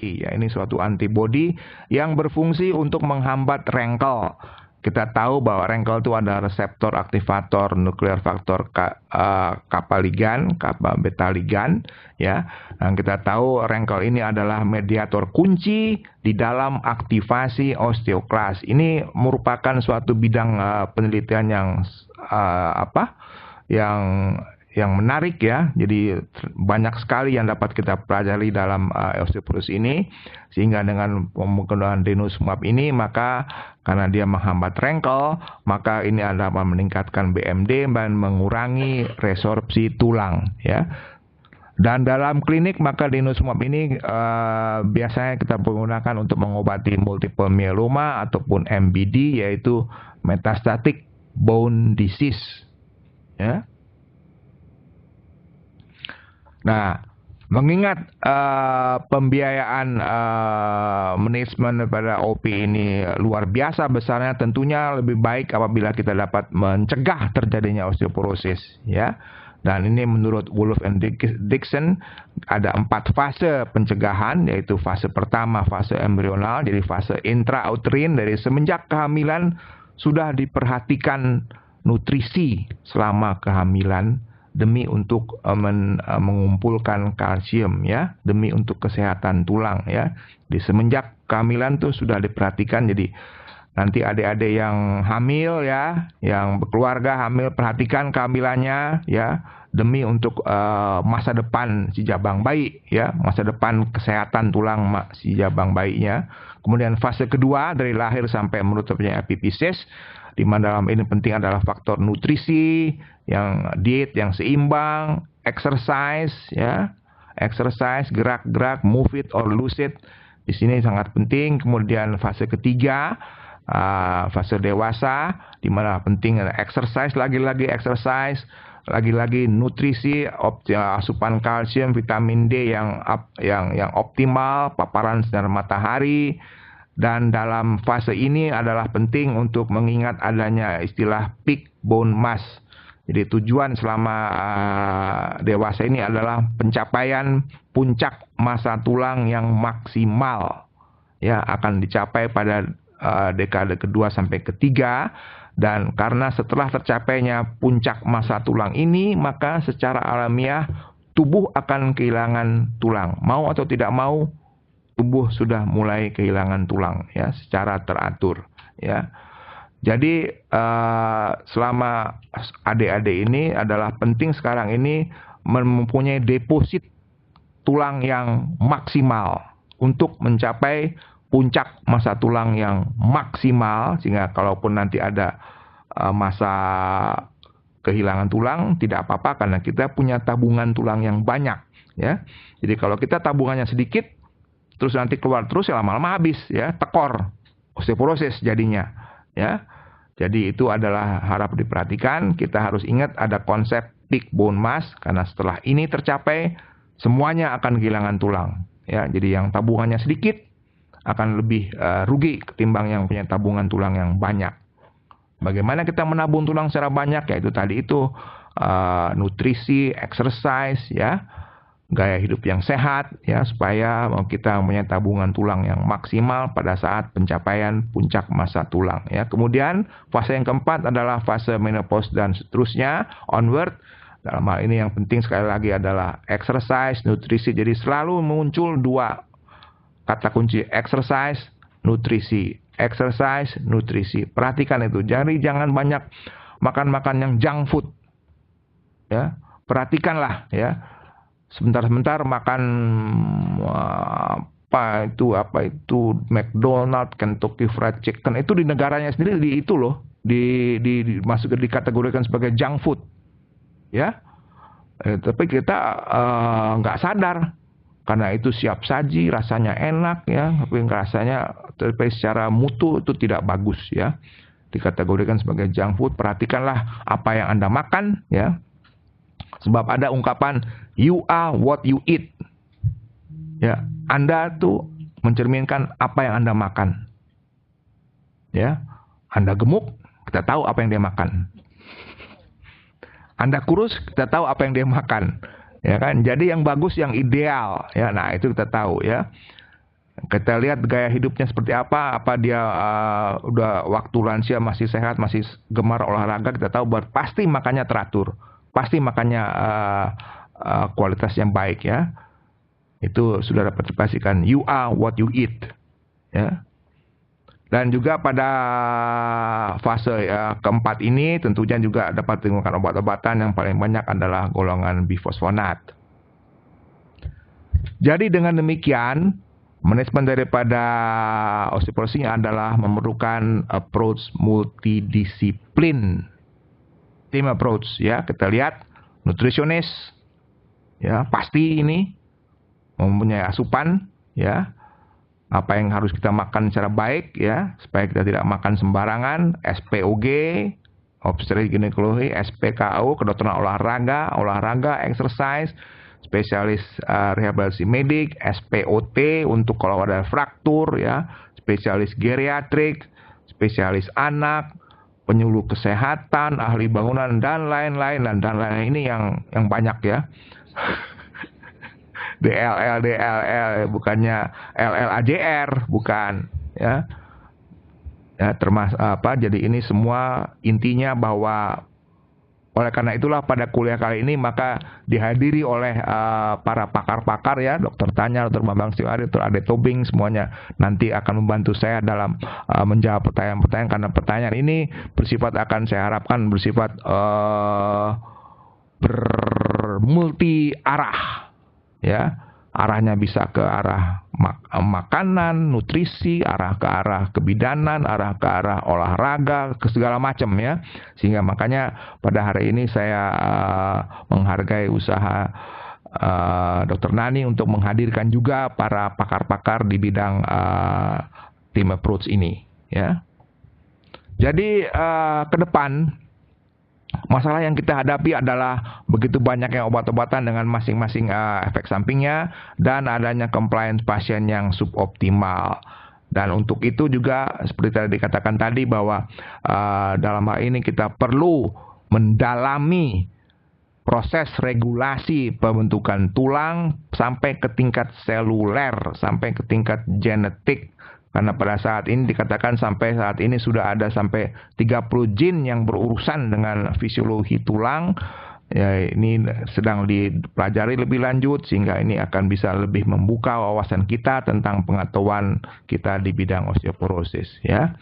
Ya, ini suatu antibodi yang berfungsi untuk menghambat rengkel. Kita tahu bahwa rengkel itu ada reseptor aktivator nuklear faktor kappa ligan, kappa beta ligan, ya. Dan kita tahu rengkel ini adalah mediator kunci di dalam aktivasi osteoklas. Ini merupakan suatu bidang penelitian yang menarik ya. Jadi banyak sekali yang dapat kita pelajari dalam osteoporosis ini, sehingga dengan penggunaan denosumab ini, maka karena dia menghambat rengkel, maka ini dapat meningkatkan BMD dan mengurangi resorpsi tulang ya. Dan dalam klinik maka denosumab ini biasanya kita menggunakan untuk mengobati multiple myeloma ataupun MBD, yaitu metastatic bone disease ya. Nah, mengingat pembiayaan manajemen pada OP ini luar biasa besarnya, tentunya lebih baik apabila kita dapat mencegah terjadinya osteoporosis ya. Dan ini menurut Wolff and Dixon ada 4 fase pencegahan, yaitu fase pertama fase embrional, jadi fase intrauterin, dari semenjak kehamilan sudah diperhatikan nutrisi selama kehamilan demi untuk mengumpulkan kalsium ya, demi untuk kesehatan tulang ya. Di semenjak kehamilan tuh sudah diperhatikan, jadi nanti adik-adik yang hamil ya, yang berkeluarga hamil, perhatikan kehamilannya ya, demi untuk masa depan si jabang bayi ya, masa depan kesehatan tulang si jabang bayinya. Kemudian fase kedua dari lahir sampai menutupnya epifisis, di mana dalam ini penting adalah faktor nutrisi, yang diet yang seimbang, exercise ya, exercise, gerak-gerak, move it or lose it, di sini sangat penting. Kemudian fase ketiga, fase dewasa, di mana penting exercise, lagi-lagi exercise, lagi-lagi nutrisi, asupan kalsium, vitamin D yang optimal, paparan sinar matahari. Dan dalam fase ini adalah penting untuk mengingat adanya istilah peak bone mass. Jadi tujuan selama dewasa ini adalah pencapaian puncak massa tulang yang maksimal ya, akan dicapai pada dekade kedua sampai ketiga. Dan karena setelah tercapainya puncak massa tulang ini, maka secara alamiah tubuh akan kehilangan tulang. Mau atau tidak mau, tubuh sudah mulai kehilangan tulang ya, secara teratur ya. Jadi selama adik-adik ini adalah penting sekarang ini mempunyai deposit tulang yang maksimal untuk mencapai puncak massa tulang yang maksimal, sehingga kalaupun nanti ada masa kehilangan tulang tidak apa-apa, karena kita punya tabungan tulang yang banyak ya. Jadi kalau kita tabungannya sedikit terus nanti keluar terus ya, lama-lama habis ya, tekor, osteoporosis jadinya ya. Jadi itu adalah harap diperhatikan. Kita harus ingat ada konsep peak bone mass, karena setelah ini tercapai semuanya akan kehilangan tulang ya. Jadi yang tabungannya sedikit akan lebih rugi ketimbang yang punya tabungan tulang yang banyak. Bagaimana kita menabung tulang secara banyak? Yaitu tadi itu nutrisi, exercise ya, gaya hidup yang sehat ya, supaya kita mempunyai tabungan tulang yang maksimal pada saat pencapaian puncak massa tulang ya. Kemudian fase yang keempat adalah fase menopause dan seterusnya onward. Dalam hal ini yang penting sekali lagi adalah exercise, nutrisi. Jadi selalu muncul 2 kata kunci, exercise, nutrisi, exercise, nutrisi. Perhatikan itu. Jadi jangan banyak makan-makan yang junk food ya. Perhatikanlah ya. Sebentar-sebentar makan apa itu McDonald, Kentucky Fried Chicken, itu di negaranya sendiri itu loh masuk dikategorikan sebagai junk food ya. Tapi kita nggak sadar, karena itu siap saji, rasanya enak ya, tapi secara mutu itu tidak bagus ya, dikategorikan sebagai junk food. Perhatikanlah apa yang Anda makan ya. Sebab ada ungkapan you are what you eat. Ya, Anda tuh mencerminkan apa yang Anda makan. Ya, Anda gemuk, kita tahu apa yang dia makan. Anda kurus, kita tahu apa yang dia makan. Ya kan? Jadi yang bagus, yang ideal, ya. Nah, itu kita tahu ya. Kita lihat gaya hidupnya seperti apa dia udah waktu lansia masih sehat, masih gemar olahraga, kita tahu bahwa pasti makannya teratur, pasti makannya kualitas yang baik ya. Itu sudah dapat dipastikan, you are what you eat ya. Dan juga pada fase keempat ini tentunya juga dapat digunakan obat-obatan, yang paling banyak adalah golongan bifosfonat. Jadi dengan demikian, manajemen daripada osteoporosis adalah memerlukan approach multidisiplin, team approach ya. Kita lihat nutrisionis ya, pasti ini mempunyai asupan ya, apa yang harus kita makan secara baik ya, supaya kita tidak makan sembarangan. SPOG, obstetrik ginekologi, SPKO, kedokteran olahraga, exercise, spesialis rehabilitasi medik, SPOT untuk kalau ada fraktur ya, spesialis geriatrik, spesialis anak, penyuluh kesehatan, ahli bangunan dan lain-lain ini yang banyak ya. DLL bukannya LLAJR, bukan ya. Ya, termasuk jadi ini semua intinya bahwa oleh karena itulah pada kuliah kali ini maka dihadiri oleh para pakar-pakar ya, Dr. Tanya, Dr. Bambang Setiawari, Dr. Ade Tobing, semuanya nanti akan membantu saya dalam menjawab pertanyaan-pertanyaan, karena pertanyaan ini bersifat, akan saya harapkan bersifat bermulti arah ya. Arahnya bisa ke arah makanan, nutrisi, arah ke arah kebidanan, arah ke arah olahraga, ke segala macam ya. Sehingga makanya pada hari ini saya menghargai usaha Dr. Nani untuk menghadirkan juga para pakar-pakar di bidang team approach ini ya. Jadi ke depan masalah yang kita hadapi adalah begitu banyaknya obat-obatan dengan masing-masing efek sampingnya dan adanya compliance pasien yang suboptimal. Dan untuk itu juga seperti tadi dikatakan tadi bahwa dalam hal ini kita perlu mendalami proses regulasi pembentukan tulang sampai ke tingkat seluler, sampai ke tingkat genetik. Karena pada saat ini dikatakan sampai saat ini sudah ada sampai 30 gen yang berurusan dengan fisiologi tulang. Ya, ini sedang dipelajari lebih lanjut sehingga ini akan bisa lebih membuka wawasan kita tentang pengetahuan kita di bidang osteoporosis ya.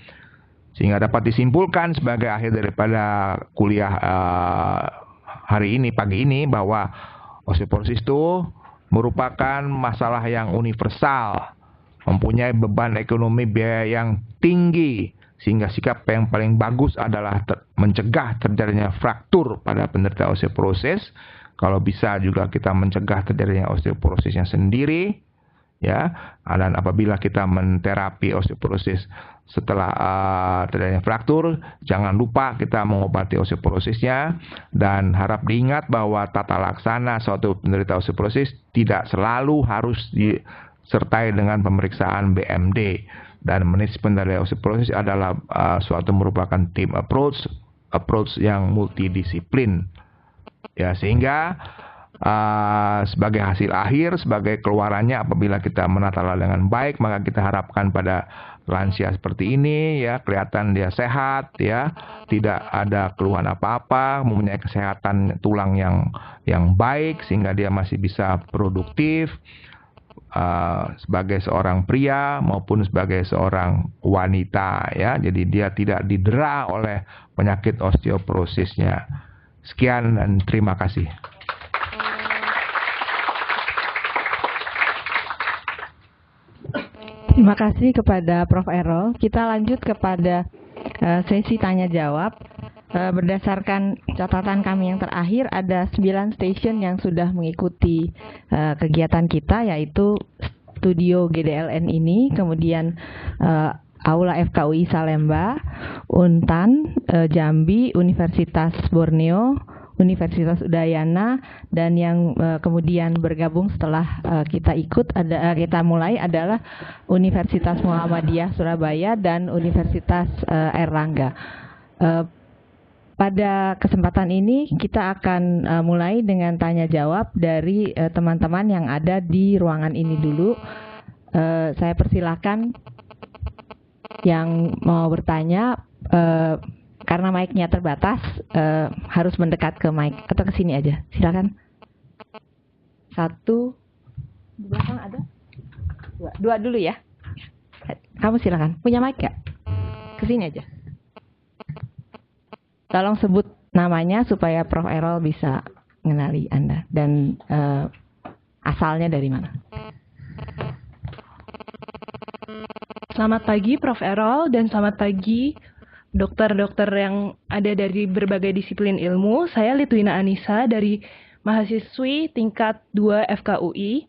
Sehingga dapat disimpulkan sebagai akhir daripada kuliah hari ini, pagi ini, bahwa osteoporosis itu merupakan masalah yang universal, mempunyai beban ekonomi biaya yang tinggi, sehingga sikap yang paling bagus adalah mencegah terjadinya fraktur pada penderita osteoporosis. Kalau bisa juga kita mencegah terjadinya osteoporosisnya sendiri ya. Dan apabila kita menterapi osteoporosis setelah terjadinya fraktur, jangan lupa kita mengobati osteoporosisnya. Dan harap diingat bahwa tata laksana suatu penderita osteoporosis tidak selalu harus disertai dengan pemeriksaan BMD. Dan manajemen dari osteoporosis adalah suatu merupakan team approach yang multidisiplin ya, sehingga sebagai hasil akhir, sebagai keluarannya, apabila kita menata dengan baik, maka kita harapkan pada lansia seperti ini ya, kelihatan dia sehat ya, tidak ada keluhan apa-apa, mempunyai kesehatan tulang yang baik sehingga dia masih bisa produktif sebagai seorang pria maupun sebagai seorang wanita ya. Jadi dia tidak didera oleh penyakit osteoporosisnya. Sekian dan terima kasih. Terima kasih kepada Prof. Errol. Kita lanjut kepada sesi tanya jawab. Berdasarkan catatan kami yang terakhir, ada 9 stasiun yang sudah mengikuti kegiatan kita, yaitu studio GDLN ini, kemudian Aula FKUI Salemba, Untan, Jambi, Universitas Borneo, Universitas Udayana, dan yang kemudian bergabung setelah kita kita mulai adalah Universitas Muhammadiyah Surabaya dan Universitas Airlangga. Pada kesempatan ini kita akan mulai dengan tanya jawab dari teman-teman yang ada di ruangan ini dulu. Saya persilakan yang mau bertanya, karena mic-nya terbatas, harus mendekat ke mic atau ke sini aja. Silakan. Satu, di belakang ada? Dua dulu ya. Kamu silakan. Punya mic gak? Ke sini aja. Tolong sebut namanya supaya Prof. Errol bisa mengenali Anda dan asalnya dari mana. Selamat pagi Prof. Errol dan selamat pagi dokter-dokter yang ada dari berbagai disiplin ilmu. Saya Litwina Anissa dari mahasiswi tingkat 2 FKUI.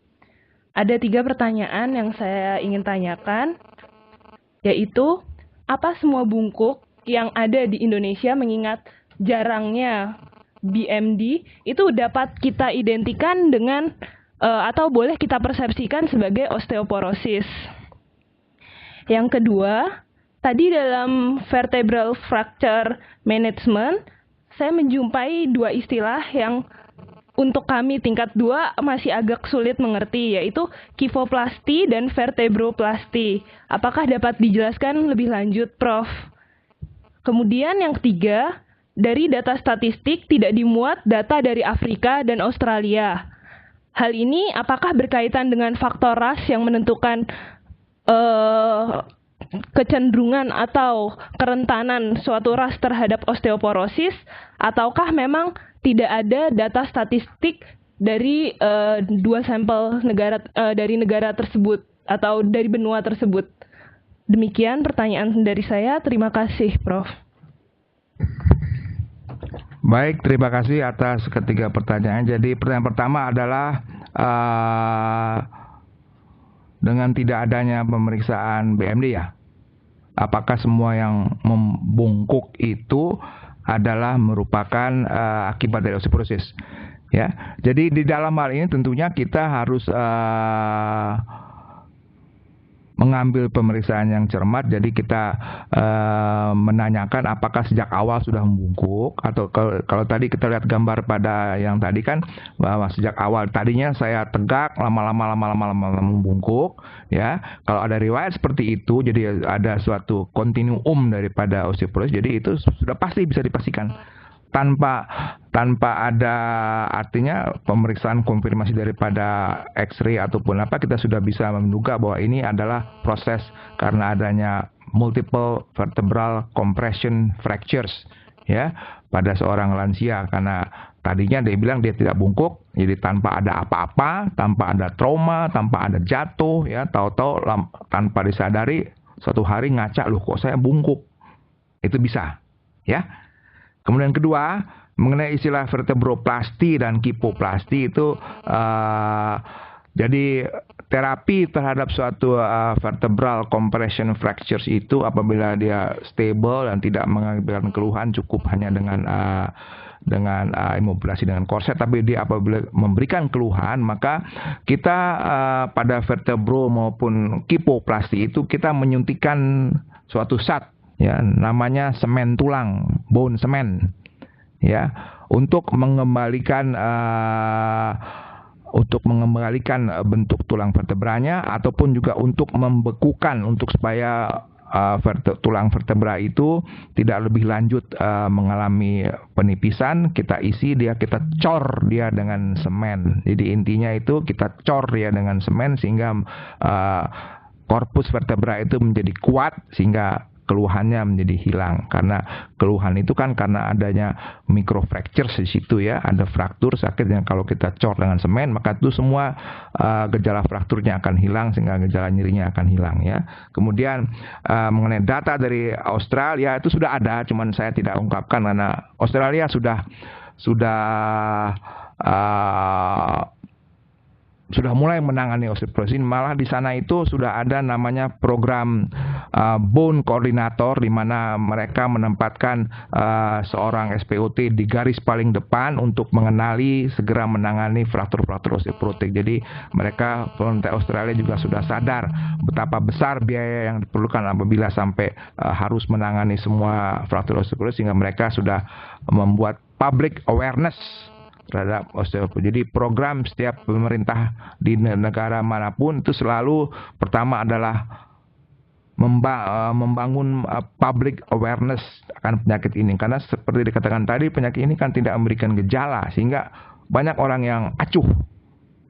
Ada 3 pertanyaan yang saya ingin tanyakan, yaitu apa semua bungkuk yang ada di Indonesia mengingat jarangnya BMD itu dapat kita identikan dengan atau boleh kita persepsikan sebagai osteoporosis. Yang kedua, tadi dalam vertebral fracture management, saya menjumpai 2 istilah yang untuk kami tingkat 2 masih agak sulit mengerti, yaitu kifoplasti dan vertebroplasti. Apakah dapat dijelaskan lebih lanjut, Prof? Kemudian yang ketiga, dari data statistik tidak dimuat data dari Afrika dan Australia. Hal ini apakah berkaitan dengan faktor ras yang menentukan kecenderungan atau kerentanan suatu ras terhadap osteoporosis, ataukah memang tidak ada data statistik dari 2 sampel negara dari negara tersebut atau dari benua tersebut? Demikian pertanyaan dari saya. Terima kasih, Prof. Baik, terima kasih atas ketiga pertanyaan. Jadi pertanyaan pertama adalah dengan tidak adanya pemeriksaan BMD ya, apakah semua yang membungkuk itu adalah merupakan akibat dari osteoporosis? Ya, jadi di dalam hal ini tentunya kita harus mengambil pemeriksaan yang cermat. Jadi kita menanyakan apakah sejak awal sudah membungkuk, atau kalau tadi kita lihat gambar pada yang tadi kan bahwa sejak awal tadinya saya tegak, lama-lama membungkuk ya. Kalau ada riwayat seperti itu, jadi ada suatu kontinuum daripada osteoporosis, jadi itu sudah pasti bisa dipastikan tanpa ada, artinya pemeriksaan konfirmasi daripada X-ray ataupun apa, kita sudah bisa menduga bahwa ini adalah proses karena adanya multiple vertebral compression fractures ya pada seorang lansia, karena tadinya dia bilang dia tidak bungkuk, jadi tanpa ada apa-apa, tanpa ada trauma, tanpa ada jatuh ya, tahu-tahu tanpa disadari suatu hari ngaca, loh kok saya bungkuk. Itu bisa ya. Kemudian kedua, mengenai istilah vertebroplasti dan kipoplasti itu, jadi terapi terhadap suatu vertebral compression fractures itu apabila dia stable dan tidak mengakibatkan keluhan, cukup hanya dengan imobilisasi dengan korset. Tapi dia apabila memberikan keluhan, maka kita pada vertebro maupun kipoplasti itu kita menyuntikkan suatu zat ya, namanya semen tulang, bone semen ya, untuk mengembalikan bentuk tulang vertebranya, ataupun juga untuk membekukan, untuk supaya tulang vertebra itu tidak lebih lanjut mengalami penipisan. Kita isi dia, kita cor dia dengan semen. Jadi intinya itu kita cor dia dengan semen sehingga korpus vertebra itu menjadi kuat, sehingga keluhannya menjadi hilang. Karena keluhan itu kan karena adanya microfractures di situ ya, ada fraktur sakit yang kalau kita cor dengan semen, maka itu semua gejala frakturnya akan hilang, sehingga gejala nyerinya akan hilang ya. Kemudian mengenai data dari Australia itu sudah ada, cuman saya tidak ungkapkan karena Australia sudah mulai menangani osteoporosis. Malah di sana itu sudah ada namanya program bone coordinator, di mana mereka menempatkan seorang SPOT di garis paling depan untuk mengenali, segera menangani fraktur-fraktur osteoporotik. Jadi mereka, pemerintah Australia juga sudah sadar betapa besar biaya yang diperlukan apabila sampai harus menangani semua fraktur osteoporotik, sehingga mereka sudah membuat public awareness terhadap osteoporosis. Jadi program setiap pemerintah di negara manapun itu selalu pertama adalah membangun public awareness akan penyakit ini, karena seperti dikatakan tadi, penyakit ini kan tidak memberikan gejala sehingga banyak orang yang acuh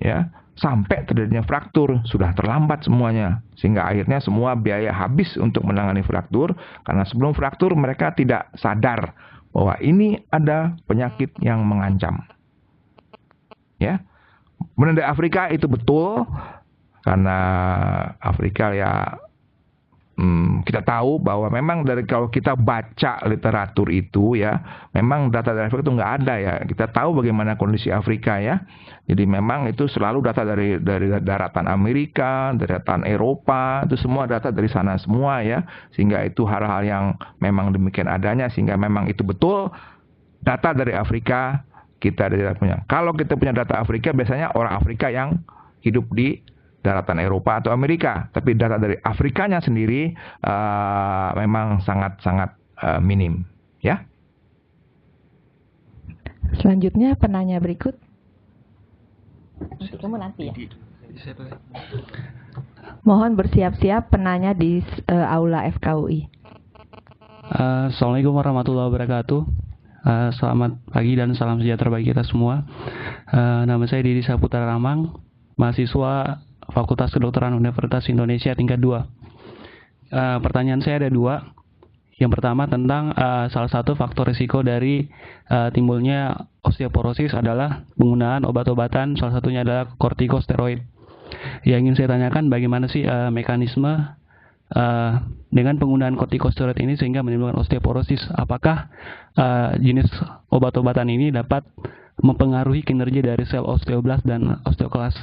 ya, sampai terjadinya fraktur, sudah terlambat semuanya, sehingga akhirnya semua biaya habis untuk menangani fraktur, karena sebelum fraktur mereka tidak sadar bahwa ini ada penyakit yang mengancam. Ya, kemudian di Afrika itu betul, karena Afrika ya kita tahu bahwa memang kalau kita baca literatur itu ya, memang data dari Afrika itu nggak ada ya. Kita tahu bagaimana kondisi Afrika ya. Jadi memang itu selalu data dari daratan Amerika, daratan Eropa, itu semua data dari sana semua ya. Sehingga itu hal-hal yang memang demikian adanya, sehingga memang itu betul data dari Afrika kita tidak punya. Kalau kita punya data Afrika, biasanya orang Afrika yang hidup di daratan Eropa atau Amerika, tapi data dari Afrikanya sendiri memang sangat-sangat minim, ya. Selanjutnya penanya berikut. Kamu nanti ya. Mohon bersiap-siap penanya di aula FKUI. Assalamualaikum warahmatullahi wabarakatuh. Selamat pagi dan salam sejahtera bagi kita semua. Nama saya Didi Saputra Ramang, mahasiswa Fakultas Kedokteran Universitas Indonesia tingkat 2. Pertanyaan saya ada 2. Yang pertama tentang salah satu faktor risiko dari timbulnya osteoporosis adalah penggunaan obat-obatan, salah satunya adalah kortikosteroid. Yang ingin saya tanyakan, bagaimana sih mekanisme dengan penggunaan kortikosteroid ini sehingga menimbulkan osteoporosis? Apakah jenis obat-obatan ini dapat mempengaruhi kinerja dari sel osteoblast dan osteoklas?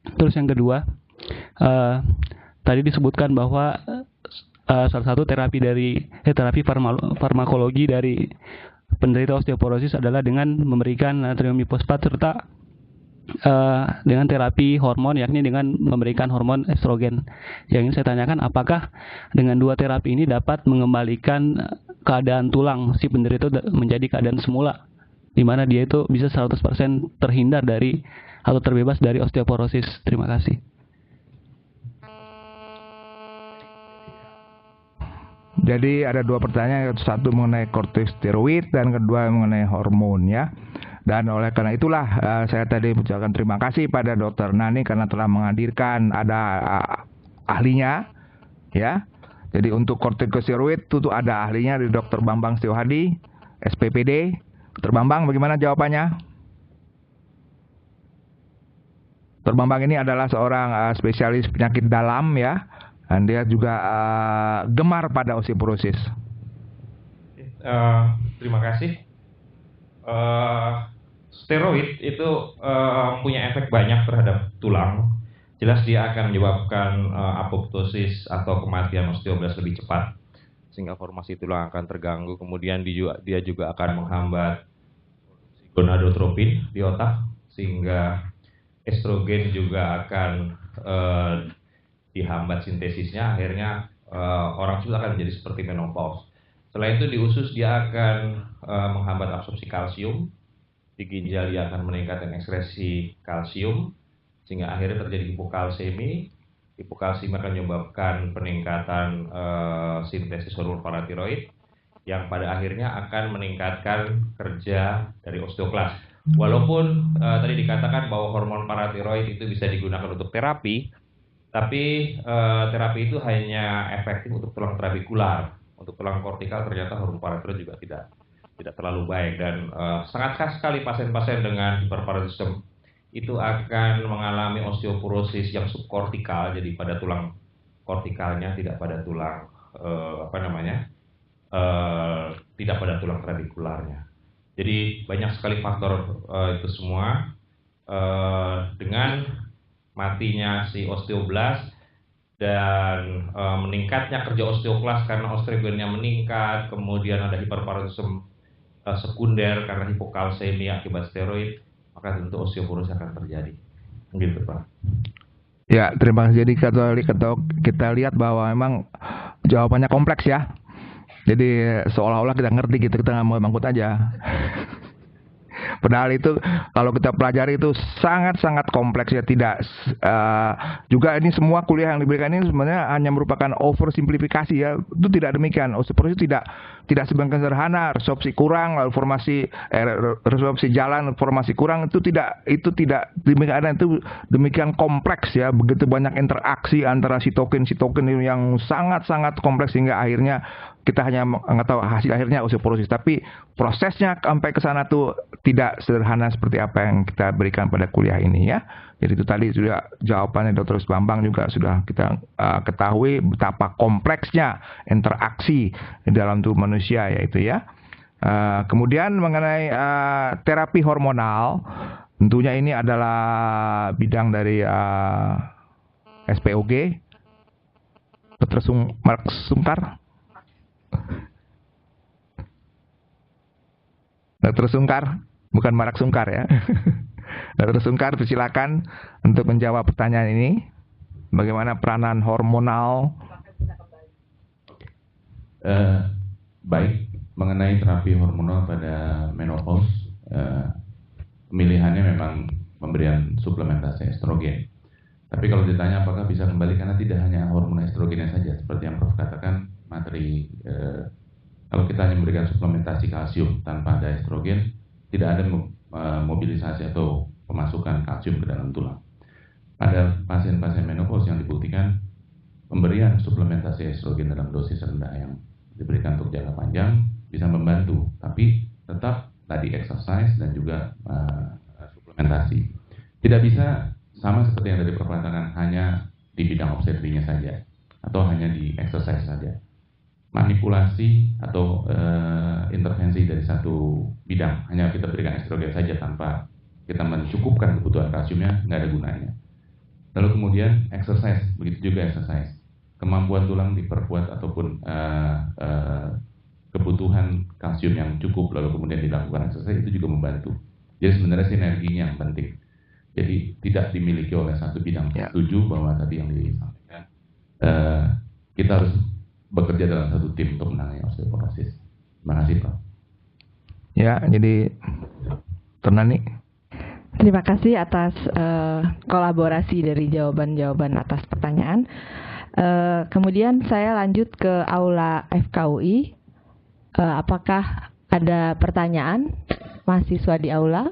Terus yang kedua, tadi disebutkan bahwa salah satu terapi farmakologi dari penderita osteoporosis adalah dengan memberikan natrium fosfat serta dengan terapi hormon, yakni dengan memberikan hormon estrogen. Yang ingin saya tanyakan, apakah dengan 2 terapi ini dapat mengembalikan keadaan tulang si penderita menjadi keadaan semula, di mana dia itu bisa 100% terhindar dari atau terbebas dari osteoporosis. Terima kasih. Jadi ada 2 pertanyaan, satu mengenai kortikosteroid dan kedua mengenai hormon ya. Dan oleh karena itulah saya tadi mengucapkan terima kasih pada Dr. Nani karena telah menghadirkan ada ahlinya ya. Jadi untuk kortikosteroid itu ada ahlinya di Dr. Bambang Setiauhadi, SPPD. Dr. Bambang, bagaimana jawabannya? Dr. Bambang ini adalah seorang spesialis penyakit dalam ya, dan dia juga gemar pada osteoporosis. Terima kasih. Steroid itu punya efek banyak terhadap tulang. Jelas dia akan menyebabkan apoptosis atau kematian osteoblast lebih cepat, sehingga formasi tulang akan terganggu. Kemudian dia juga akan menghambat gonadotropin di otak, sehingga estrogen juga akan dihambat sintesisnya, akhirnya orang tersebut akan menjadi seperti menopause. Selain itu di usus dia akan menghambat absorpsi kalsium, di ginjal dia akan meningkatkan ekskresi kalsium, sehingga akhirnya terjadi hipokalsemi. Hipokalsemi akan menyebabkan peningkatan sintesis hormon paratiroid, yang pada akhirnya akan meningkatkan kerja dari osteoklas. Walaupun tadi dikatakan bahwa hormon paratiroid itu bisa digunakan untuk terapi, tapi terapi itu hanya efektif untuk tulang trabekular. Untuk tulang kortikal ternyata hormon paratiroid juga tidak terlalu baik, dan sangat khas sekali pasien-pasien dengan hiperparotisme itu akan mengalami osteoporosis yang subkortikal, jadi pada tulang kortikalnya, tidak pada tulang tidak pada tulang trabekularnya. Jadi banyak sekali faktor itu semua. Dengan matinya si osteoblast dan meningkatnya kerja osteoklas karena estrogennya meningkat, kemudian ada hiperparotisme sekunder karena hipokalsemi akibat steroid, maka tentu osteoporosis akan terjadi. Begitu, Pak. Ya, terima kasih. Jadi kita lihat bahwa memang jawabannya kompleks ya. Jadi seolah-olah kita ngerti gitu, kita nggak mau mangkut aja. Padahal itu kalau kita pelajari itu sangat-sangat kompleks ya, tidak juga ini semua kuliah yang diberikan ini sebenarnya hanya merupakan oversimplifikasi ya. Itu tidak demikian. Osteoporosis tidak sebenarnya sederhana, resorpsi kurang, lalu resorpsi jalan, formasi kurang, itu tidak demikian, itu demikian kompleks ya, begitu banyak interaksi antara sitokin yang sangat-sangat kompleks sehingga akhirnya kita hanya tahu hasil akhirnya osteoporosis, tapi prosesnya sampai ke sana tuh tidak sederhana seperti apa yang kita berikan pada kuliah ini ya. Jadi itu tadi sudah jawabannya Dr. Bambang juga sudah kita ketahui betapa kompleksnya interaksi di dalam tubuh manusia yaitu ya. Kemudian mengenai terapi hormonal, tentunya ini adalah bidang dari SPOG, Dr. Mark Sungkar. Dr. Sungkar, bukan Marak Sungkar ya. Dr. Sungkar, silakan untuk menjawab pertanyaan ini. Bagaimana peranan hormonal? Baik, mengenai terapi hormonal pada menopause, pemilihannya memang pemberian suplementasi estrogen. Tapi kalau ditanya apakah bisa kembali, karena tidak hanya hormon estrogennya saja, seperti yang Prof katakan, materi kalau kita hanya memberikan suplementasi kalsium tanpa ada estrogen, tidak ada mobilisasi atau pemasukan kalsium ke dalam tulang. Pada pasien-pasien menopause yang dibuktikan pemberian suplementasi estrogen dalam dosis rendah yang diberikan untuk jangka panjang bisa membantu, tapi tetap tadi exercise dan juga suplementasi. Tidak bisa sama seperti yang tadi perkatakan hanya di bidang obstetrinya saja atau hanya di exercise saja. Manipulasi atau intervensi dari satu bidang hanya kita berikan estrogen saja tanpa kita mencukupkan kebutuhan kalsiumnya, nggak ada gunanya. Lalu kemudian exercise, begitu juga exercise, kemampuan tulang diperkuat ataupun kebutuhan kalsium yang cukup lalu kemudian dilakukan exercise itu juga membantu. Jadi sebenarnya sinerginya yang penting. Jadi tidak dimiliki oleh satu bidang. Setuju bahwa tadi yang disampaikan kita harus bekerja dalam satu tim untuk menangani osteoporosis. Terima kasih, Prof. Ya, jadi Ternani. Terima kasih atas kolaborasi dari jawaban-jawaban atas pertanyaan. Kemudian saya lanjut ke aula FKUI. Apakah ada pertanyaan mahasiswa di aula?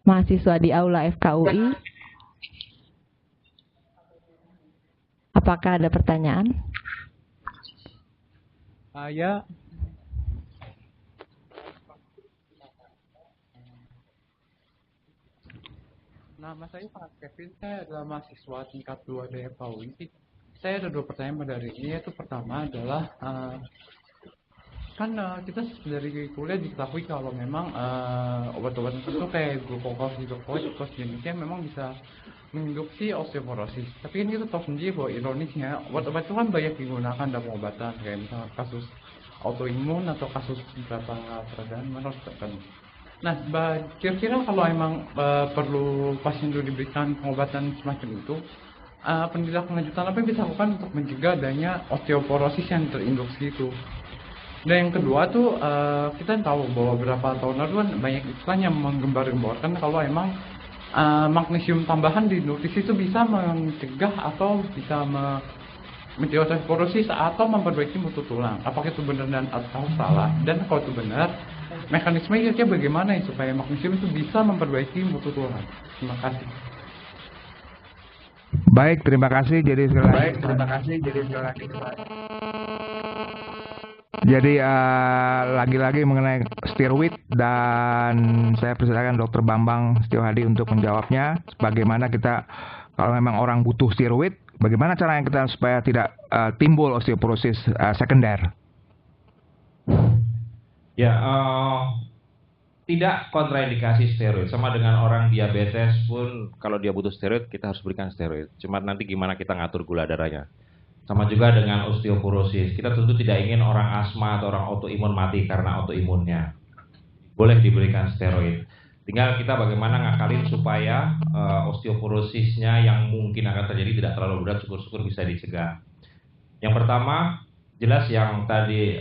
Mahasiswa di aula FKUI, apakah ada pertanyaan? Ya. Nama saya Pak Kevin, saya adalah mahasiswa tingkat 2 dari FKUI. Saya ada 2 pertanyaan pada hari ini, yaitu pertama adalah kita dari kuliah diketahui kalau memang obat-obat tertentu kayak glukokortikoid jenisnya memang bisa menginduksi osteoporosis. Tapi kan kita tahu sendiri bahwa ironisnya obat-obat itu kan banyak digunakan dalam pengobatan, kayak misalnya kasus autoimun atau kasus beberapa peradaan tertentu. Nah, kira-kira kalau emang perlu pasien itu diberikan pengobatan semacam itu, pendidikan lanjutan apa yang bisa lakukan untuk mencegah adanya osteoporosis yang terinduksi itu? Dan yang kedua tuh kita tahu bahwa beberapa tahun lalu kan banyak iklan yang menggembar-gemborkan kalau emang magnesium tambahan di nutrisi itu bisa mencegah atau bisa mencegah osteoporosis atau memperbaiki mutu tulang. Apakah itu benar dan atau salah? Dan kalau itu benar, mekanismenya kira-kira bagaimana ya supaya magnesium itu bisa memperbaiki mutu tulang? Terima kasih. Baik, terima kasih. Jadi sekali lagi. Jadi lagi-lagi mengenai steroid, dan saya persilakan Dr. Bambang Setiohadi untuk menjawabnya. Bagaimana kita kalau memang orang butuh steroid, bagaimana caranya kita supaya tidak timbul osteoporosis sekunder? Ya, tidak kontraindikasi steroid. Sama dengan orang diabetes pun, kalau dia butuh steroid, kita harus berikan steroid. Cuma nanti gimana kita ngatur gula darahnya. Sama juga dengan osteoporosis. Kita tentu tidak ingin orang asma atau orang autoimun mati karena autoimunnya. Boleh diberikan steroid. Tinggal kita bagaimana ngakalin supaya osteoporosisnya yang mungkin akan terjadi tidak terlalu berat, syukur-syukur bisa dicegah. Yang pertama, jelas yang tadi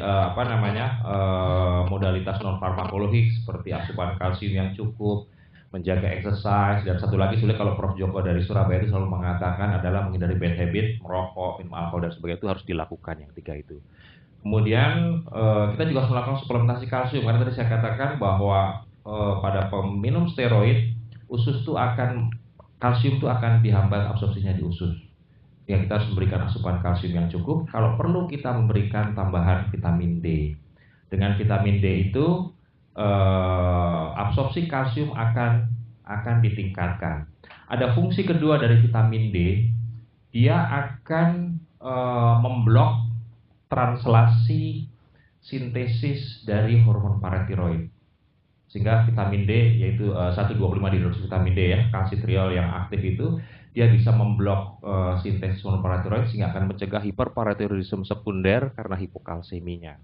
modalitas non farmakologik seperti asupan kalsium yang cukup, menjaga exercise, dan satu lagi sulit kalau Prof. Joko dari Surabaya itu selalu mengatakan adalah menghindari bad habit, merokok, minum alkohol dan sebagainya, itu harus dilakukan yang 3 itu. Kemudian kita juga harus melakukan suplementasi kalsium karena tadi saya katakan bahwa pada peminum steroid usus itu kalsium itu akan dihambat absorpsinya di usus. Ya, kita harus memberikan asupan kalsium yang cukup. Kalau perlu kita memberikan tambahan vitamin D. Dengan vitamin D itu absorpsi kalsium akan ditingkatkan. Ada fungsi kedua dari vitamin D, dia akan memblok translasi sintesis dari hormon paratiroid. Sehingga vitamin D, yaitu 1,25 dihidroksivitamin D ya, kalsitriol yang aktif itu, dia bisa memblok sintesis hormon paratiroid sehingga akan mencegah hiperparatiroidisme sekunder karena hipokalseminya.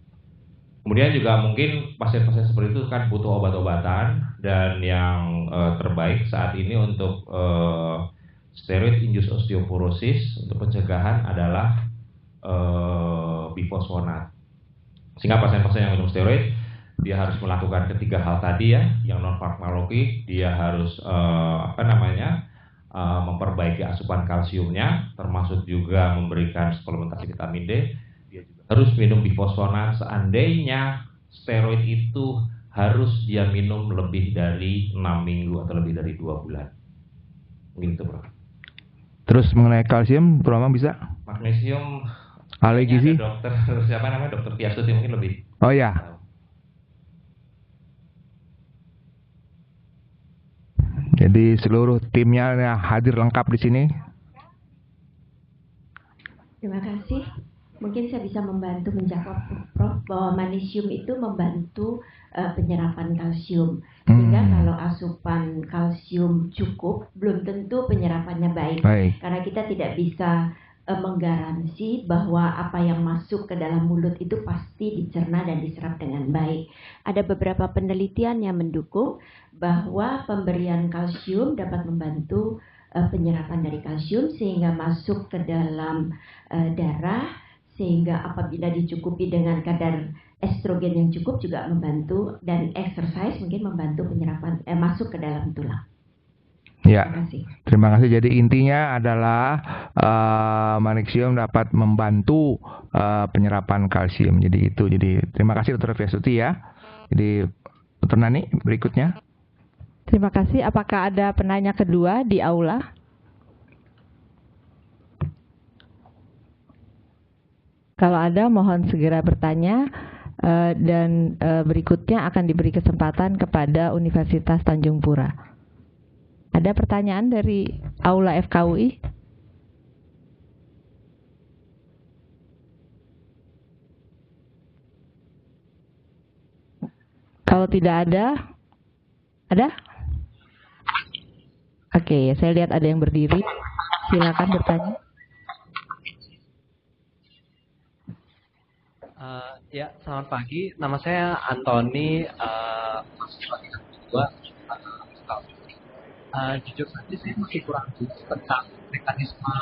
Kemudian juga mungkin pasien-pasien seperti itu kan butuh obat-obatan, dan yang terbaik saat ini untuk steroid induced osteoporosis untuk pencegahan adalah bifosfonat. Sehingga pasien-pasien yang minum steroid dia harus melakukan ketiga hal tadi ya, yang non farmakologik, dia harus memperbaiki asupan kalsiumnya, termasuk juga memberikan suplementasi vitamin D. Dia juga harus minum bifosfonat. Seandainya steroid itu harus dia minum lebih dari 6 minggu atau lebih dari 2 bulan. Begitu, Bro. Terus mengenai kalsium, Bro Amang bisa? Magnesium ahli gizi? Dokter siapa namanya? Dokter Tiasuti mungkin lebih. Oh ya. Jadi seluruh timnya hadir lengkap di sini. Terima kasih. Mungkin saya bisa membantu menjawab Prof bahwa magnesium itu membantu penyerapan kalsium. Sehingga kalau asupan kalsium cukup, belum tentu penyerapannya baik. Karena kita tidak bisa menggaransi bahwa apa yang masuk ke dalam mulut itu pasti dicerna dan diserap dengan baik. Ada beberapa penelitian yang mendukung bahwa pemberian kalsium dapat membantu penyerapan dari kalsium sehingga masuk ke dalam darah, sehingga apabila dicukupi dengan kadar estrogen yang cukup juga membantu, dan exercise mungkin membantu penyerapan masuk ke dalam tulang. Ya, terima kasih. Jadi intinya adalah magnesium dapat membantu penyerapan kalsium. Jadi itu. Jadi terima kasih Dr. Tiasuti ya. Jadi Dr. Nani berikutnya. Terima kasih. Apakah ada penanya kedua di aula? Kalau ada, mohon segera bertanya. Dan berikutnya akan diberi kesempatan kepada Universitas Tanjung Pura. Ada pertanyaan dari aula FKUI? Kalau tidak ada? Ada? Oke, saya lihat ada yang berdiri. Silakan bertanya. Ya, selamat pagi. Nama saya Antoni. Jujur saja saya masih kurang jelas tentang mekanisme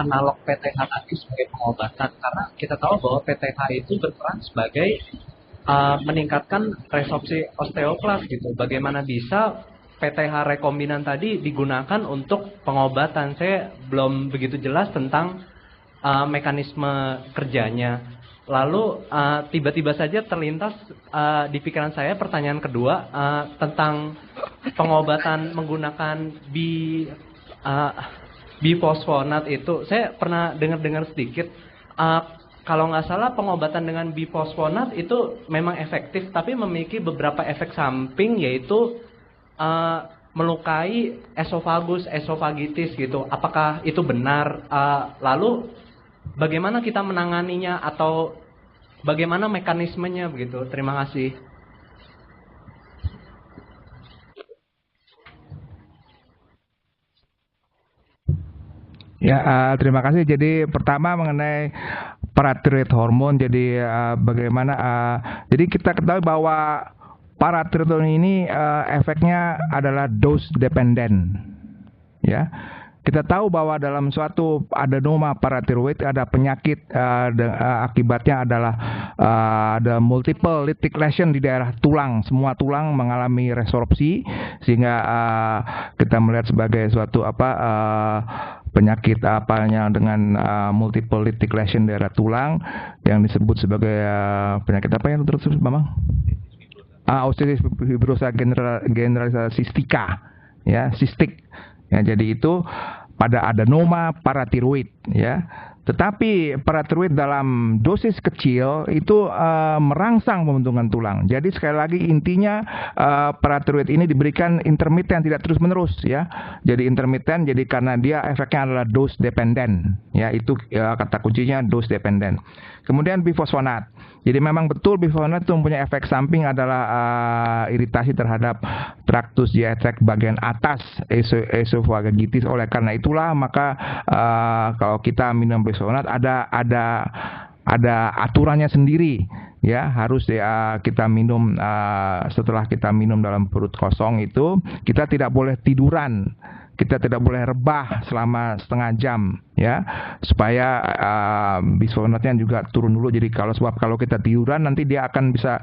analog PTH tadi sebagai pengobatan, karena kita tahu bahwa PTH itu berperan sebagai meningkatkan resorpsi osteoklas gitu. Bagaimana bisa PTH rekombinan tadi digunakan untuk pengobatan? Saya belum begitu jelas tentang mekanisme kerjanya. Lalu tiba-tiba saja terlintas di pikiran saya pertanyaan kedua tentang pengobatan menggunakan bifosfonat itu. Saya pernah dengar sedikit. Kalau nggak salah pengobatan dengan bifosfonat itu memang efektif, tapi memiliki beberapa efek samping, yaitu melukai esofagus, esofagitis gitu. Apakah itu benar? Lalu bagaimana kita menanganinya atau bagaimana mekanismenya begitu? Terima kasih. Ya, terima kasih. Jadi pertama mengenai paratiroid hormon. Jadi bagaimana? Jadi kita ketahui bahwa paratiroid ini efeknya adalah dose dependent. Ya, Kita tahu bahwa dalam suatu adenoma paratiroid ada penyakit akibatnya adalah ada multiple lytic lesion di daerah tulang. Semua tulang mengalami resorpsi sehingga kita melihat sebagai suatu penyakit dengan multiple lytic lesion daerah tulang yang disebut sebagai penyakit apa yang terus Bambang? Osteoarthritis fibrosa generalisasi cystica, ya, sistik. Ya, jadi itu pada adenoma paratiroid, ya. Tetapi paratiroid dalam dosis kecil itu merangsang pembentukan tulang. Jadi sekali lagi intinya paratiroid ini diberikan intermiten, tidak terus menerus, ya. Jadi intermiten, jadi karena dia efeknya adalah dose dependent, ya, itu kata kuncinya dose dependent. Kemudian bifosfonat. Jadi memang betul bifosfonat itu mempunyai efek samping adalah iritasi terhadap traktus GI-tract bagian atas esophagitis. Oleh karena itulah maka kalau kita minum bifosfonat ada aturannya sendiri, ya, harus kita minum setelah kita minum dalam perut kosong itu kita tidak boleh tiduran. Kita tidak boleh rebah selama setengah jam, ya, supaya bisfosfonatnya juga turun dulu. Jadi kalau kita tiduran nanti dia akan bisa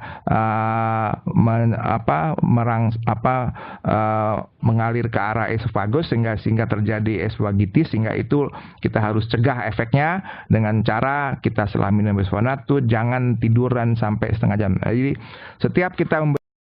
mengalir ke arah esofagus sehingga terjadi esophagitis, sehingga itu kita harus cegah efeknya dengan cara kita setelah minum bisfosfonat tuh jangan tiduran sampai setengah jam. Jadi setiap kita